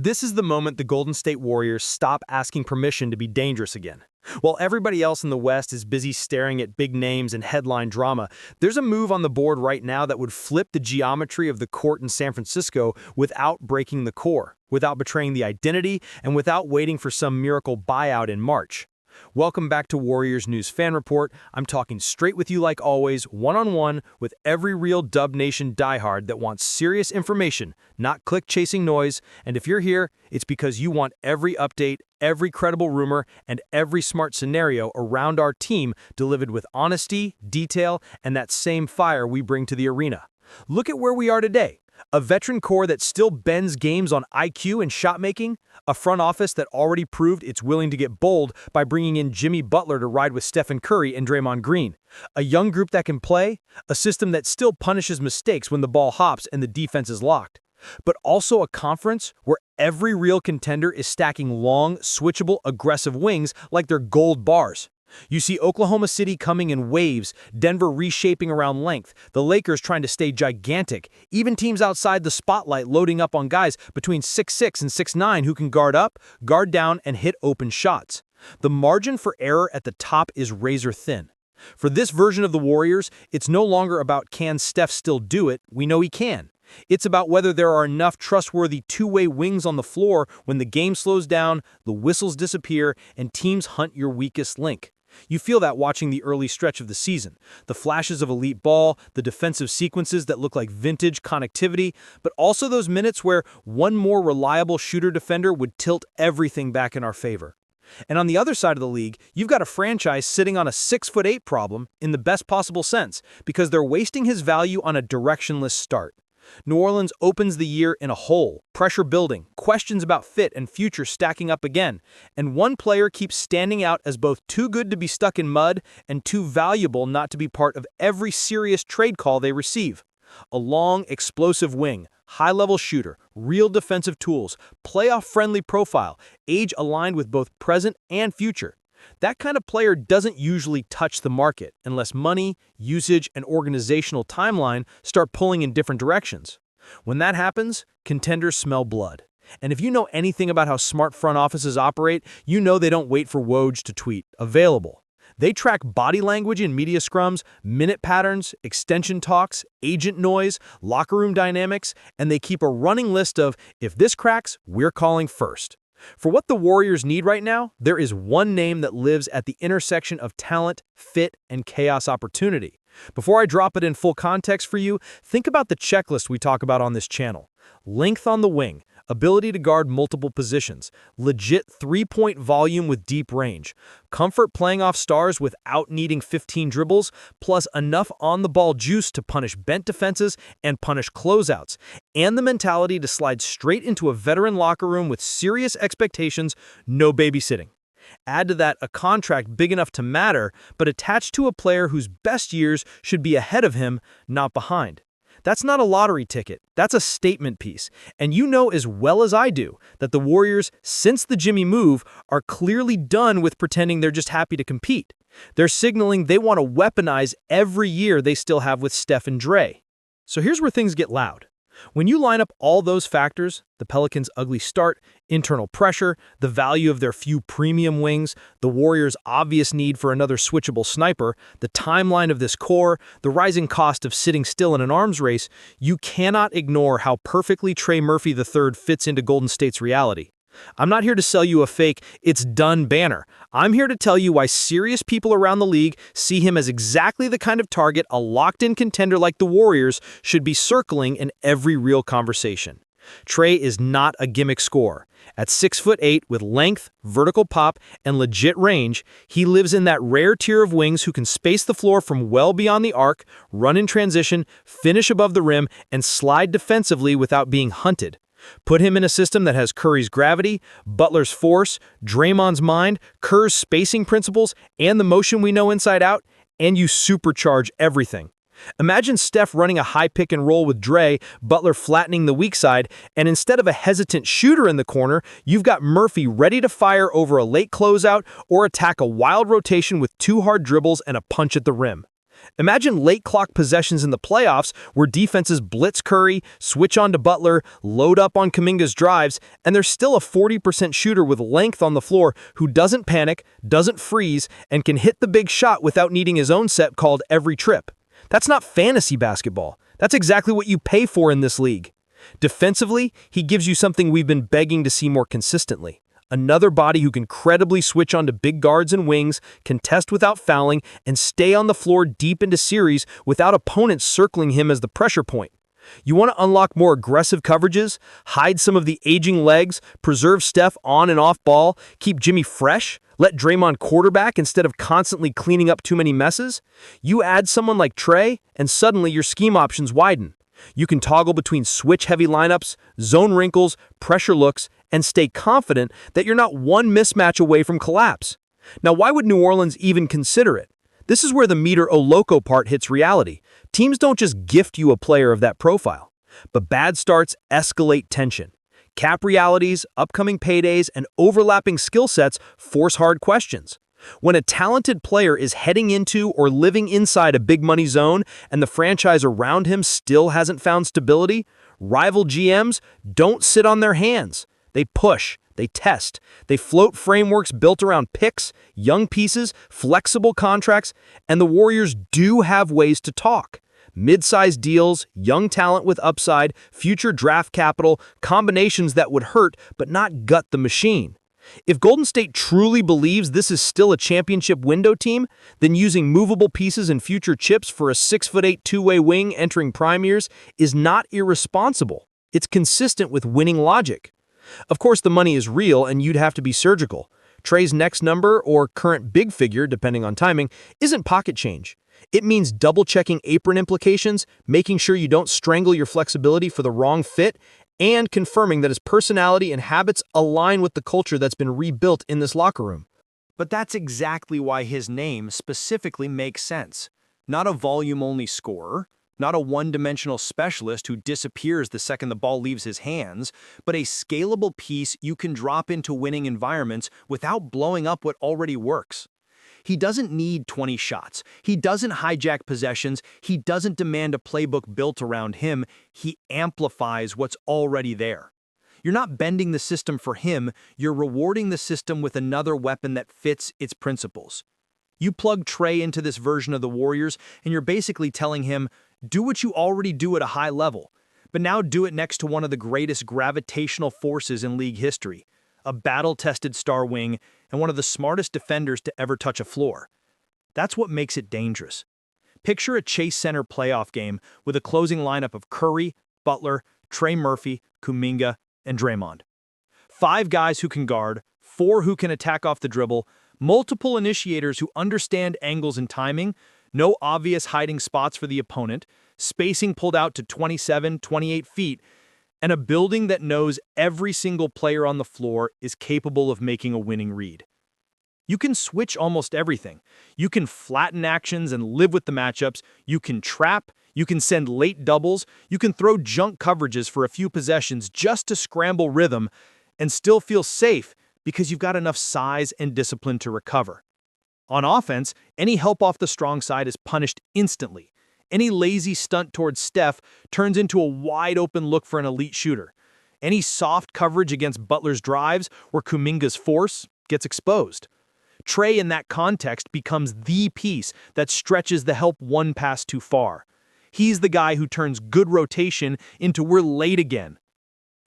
This is the moment the Golden State Warriors stop asking permission to be dangerous again. While everybody else in the West is busy staring at big names and headline drama, there's a move on the board right now that would flip the geometry of the court in San Francisco without breaking the core, without betraying the identity, and without waiting for some miracle buyout in March. Welcome back to Warriors News Fan Report. I'm talking straight with you like always, one-on-one, with every real Dub Nation diehard that wants serious information, not click-chasing noise. And if you're here, it's because you want every update, every credible rumor, and every smart scenario around our team delivered with honesty, detail, and that same fire we bring to the arena. Look at where we are today. A veteran core that still bends games on IQ and shot-making, a front office that already proved it's willing to get bold by bringing in Jimmy Butler to ride with Stephen Curry and Draymond Green, a young group that can play, a system that still punishes mistakes when the ball hops and the defense is locked, but also a conference where every real contender is stacking long, switchable, aggressive wings like they're gold bars. You see Oklahoma City coming in waves, Denver reshaping around length, the Lakers trying to stay gigantic, even teams outside the spotlight loading up on guys between 6'6" and 6'9" who can guard up, guard down, and hit open shots. The margin for error at the top is razor thin. For this version of the Warriors, it's no longer about can Steph still do it, we know he can. It's about whether there are enough trustworthy two-way wings on the floor when the game slows down, the whistles disappear, and teams hunt your weakest link. You feel that watching the early stretch of the season. The flashes of elite ball, the defensive sequences that look like vintage connectivity, but also those minutes where one more reliable shooter-defender would tilt everything back in our favor. And on the other side of the league, you've got a franchise sitting on a 6'8" problem in the best possible sense because they're wasting his value on a directionless start. New Orleans opens the year in a hole, pressure building, questions about fit and future stacking up again, and one player keeps standing out as both too good to be stuck in mud and too valuable not to be part of every serious trade call they receive. A long, explosive wing, high-level shooter, real defensive tools, playoff-friendly profile, age aligned with both present and future. That kind of player doesn't usually touch the market unless money, usage, and organizational timeline start pulling in different directions. When that happens, contenders smell blood. And if you know anything about how smart front offices operate, you know they don't wait for Woj to tweet, "Available." They track body language in media scrums, minute patterns, extension talks, agent noise, locker room dynamics, and they keep a running list of, if this cracks, we're calling first. For what the Warriors need right now, there is one name that lives at the intersection of talent, fit, and chaos opportunity. Before I drop it in full context for you, think about the checklist we talk about on this channel. Length on the wing, ability to guard multiple positions, legit three-point volume with deep range, comfort playing off stars without needing 15 dribbles, plus enough on-the-ball juice to punish bent defenses and punish closeouts, and the mentality to slide straight into a veteran locker room with serious expectations, no babysitting. Add to that a contract big enough to matter, but attached to a player whose best years should be ahead of him, not behind. That's not a lottery ticket, that's a statement piece. And you know as well as I do that the Warriors, since the Jimmy move, are clearly done with pretending they're just happy to compete. They're signaling they want to weaponize every year they still have with Steph and Trey. So here's where things get loud. When you line up all those factors, the Pelicans' ugly start, internal pressure, the value of their few premium wings, the Warriors' obvious need for another switchable sniper, the timeline of this core, the rising cost of sitting still in an arms race, you cannot ignore how perfectly Trey Murphy III fits into Golden State's reality. I'm not here to sell you a fake "it's done" banner. I'm here to tell you why serious people around the league see him as exactly the kind of target a locked-in contender like the Warriors should be circling in every real conversation. Trey is not a gimmick scorer. At 6'8" with length, vertical pop, and legit range, he lives in that rare tier of wings who can space the floor from well beyond the arc, run in transition, finish above the rim, and slide defensively without being hunted. Put him in a system that has Curry's gravity, Butler's force, Draymond's mind, Kerr's spacing principles, and the motion we know inside out, and you supercharge everything. Imagine Steph running a high pick and roll with Dre, Butler flattening the weak side, and instead of a hesitant shooter in the corner, you've got Murphy ready to fire over a late closeout or attack a wild rotation with two hard dribbles and a punch at the rim. Imagine late clock possessions in the playoffs where defenses blitz Curry, switch on to Butler, load up on Kuminga's drives, and there's still a 40% shooter with length on the floor who doesn't panic, doesn't freeze, and can hit the big shot without needing his own set called every trip. That's not fantasy basketball. That's exactly what you pay for in this league. Defensively, he gives you something we've been begging to see more consistently. Another body who can credibly switch onto big guards and wings, contest without fouling, and stay on the floor deep into series without opponents circling him as the pressure point. You want to unlock more aggressive coverages, hide some of the aging legs, preserve Steph on and off ball, keep Jimmy fresh, let Draymond quarterback instead of constantly cleaning up too many messes? You add someone like Trey, and suddenly your scheme options widen. You can toggle between switch-heavy lineups, zone wrinkles, pressure looks, and stay confident that you're not one mismatch away from collapse. Now, why would New Orleans even consider it? This is where the meter o loco part hits reality. Teams don't just gift you a player of that profile, but bad starts escalate tension. Cap realities, upcoming paydays, and overlapping skill sets force hard questions. When a talented player is heading into or living inside a big money zone and the franchise around him still hasn't found stability, rival GMs don't sit on their hands. They push, they test, they float frameworks built around picks, young pieces, flexible contracts, and the Warriors do have ways to talk. Mid-sized deals, young talent with upside, future draft capital, combinations that would hurt but not gut the machine. If Golden State truly believes this is still a championship window team, then using movable pieces and future chips for a 6'8" two-way wing entering prime years is not irresponsible. It's consistent with winning logic. Of course, the money is real and you'd have to be surgical. Trey's next number, or current big figure, depending on timing, isn't pocket change. It means double-checking apron implications, making sure you don't strangle your flexibility for the wrong fit, and confirming that his personality and habits align with the culture that's been rebuilt in this locker room. But that's exactly why his name specifically makes sense. Not a volume-only scorer, not a one-dimensional specialist who disappears the second the ball leaves his hands, but a scalable piece you can drop into winning environments without blowing up what already works. He doesn't need 20 shots. He doesn't hijack possessions. He doesn't demand a playbook built around him. He amplifies what's already there. You're not bending the system for him. You're rewarding the system with another weapon that fits its principles. You plug Trey into this version of the Warriors, and you're basically telling him, do what you already do at a high level, but now do it next to one of the greatest gravitational forces in league history, a battle-tested star wing, and one of the smartest defenders to ever touch a floor. That's what makes it dangerous. Picture a Chase Center playoff game with a closing lineup of Curry, Butler, Trey Murphy, Kuminga, and Draymond. 5 guys who can guard, 4 who can attack off the dribble, multiple initiators who understand angles and timing, no obvious hiding spots for the opponent, spacing pulled out to 27, 28 feet, and a building that knows every single player on the floor is capable of making a winning read. You can switch almost everything. You can flatten actions and live with the matchups. You can trap. You can send late doubles. You can throw junk coverages for a few possessions just to scramble rhythm and still feel safe because you've got enough size and discipline to recover. On offense, any help off the strong side is punished instantly. Any lazy stunt towards Steph turns into a wide-open look for an elite shooter. Any soft coverage against Butler's drives or Kuminga's force gets exposed. Trey, in that context, becomes the piece that stretches the help one pass too far. He's the guy who turns good rotation into we're late again.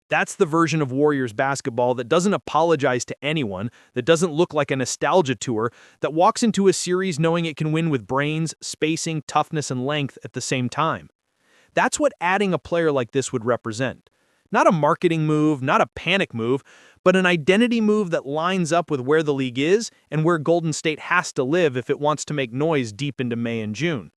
That's the version of Warriors basketball that doesn't apologize to anyone, that doesn't look like a nostalgia tour, that walks into a series knowing it can win with brains, spacing, toughness, and length at the same time. That's what adding a player like this would represent. Not a marketing move, not a panic move, but an identity move that lines up with where the league is and where Golden State has to live if it wants to make noise deep into May and June.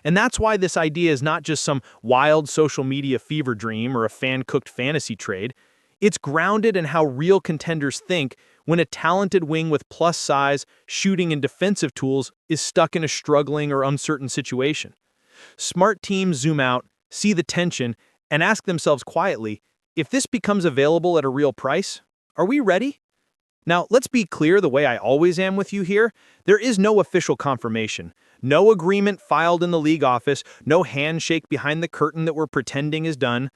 And that's why this idea is not just some wild social media fever dream or a fan-cooked fantasy trade. It's grounded in how real contenders think when a talented wing with plus size, shooting, and defensive tools is stuck in a struggling or uncertain situation. Smart teams zoom out, see the tension, and ask themselves quietly, if this becomes available at a real price, are we ready? Now, let's be clear the way I always am with you here. There is no official confirmation. No agreement filed in the league office, no handshake behind the curtain that we're pretending is done.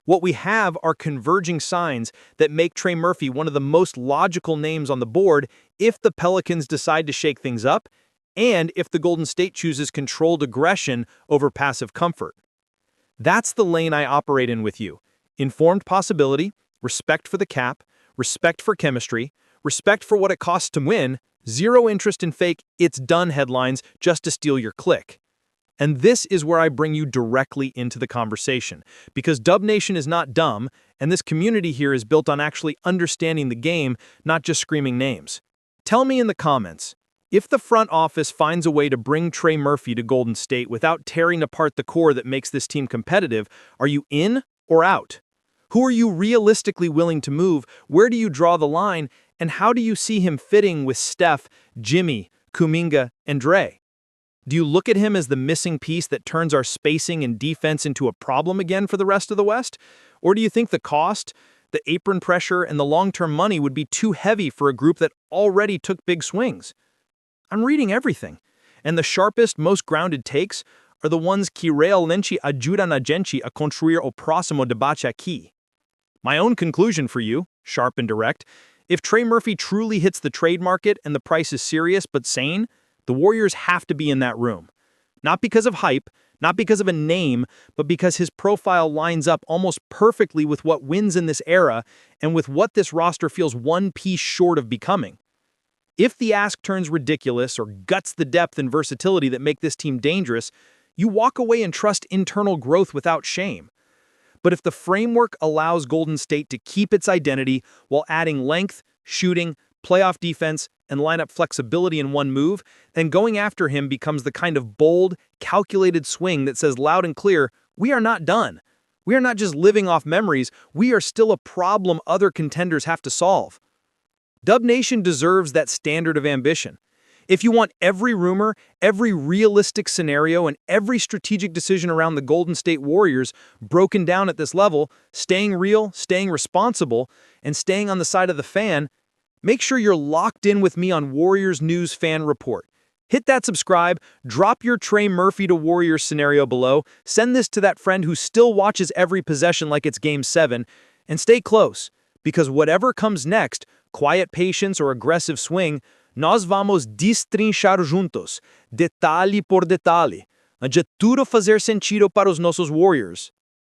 What we have are converging signs that make Trey Murphy one of the most logical names on the board if the Pelicans decide to shake things up and if the Golden State chooses controlled aggression over passive comfort. That's the lane I operate in with you. Informed possibility, respect for the cap, respect for chemistry, respect for what it costs to win, zero interest in fake "it's done" headlines just to steal your click. And this is where I bring you directly into the conversation, because Dub Nation is not dumb, and this community here is built on actually understanding the game, not just screaming names. Tell me in the comments, if the front office finds a way to bring Trey Murphy to Golden State without tearing apart the core that makes this team competitive, are you in or out? Who are you realistically willing to move? Where do you draw the line? And how do you see him fitting with Steph, Jimmy, Kuminga, and Trey? Do you look at him as the missing piece that turns our spacing and defense into a problem again for the rest of the West? Or do you think the cost, the apron pressure, and the long-term money would be too heavy for a group that already took big swings? I'm reading everything, and the sharpest, most grounded takes are the ones que realmente ajudam a gente a construir o próximo debate aqui. My own conclusion for you, sharp and direct, if Trey Murphy truly hits the trade market and the price is serious but sane, the Warriors have to be in that room. Not because of hype, not because of a name, but because his profile lines up almost perfectly with what wins in this era and with what this roster feels one piece short of becoming. If the ask turns ridiculous or guts the depth and versatility that make this team dangerous, you walk away and trust internal growth without shame. But if the framework allows Golden State to keep its identity while adding length, shooting, playoff defense, and lineup flexibility in one move, then going after him becomes the kind of bold, calculated swing that says loud and clear, we are not done. We are not just living off memories, we are still a problem other contenders have to solve. Dub Nation deserves that standard of ambition. If you want every rumor, every realistic scenario, and every strategic decision around the Golden State Warriors broken down at this level, staying real, staying responsible, and staying on the side of the fan, make sure you're locked in with me on Warriors News Fan Report. Hit that subscribe, drop your Trey Murphy to Warriors scenario below, send this to that friend who still watches every possession like it's Game 7, and stay close, because whatever comes next, quiet patience or aggressive swing, nós vamos destrinchar juntos, detalhe por detalhe, até tudo fazer sentido para os nossos Warriors.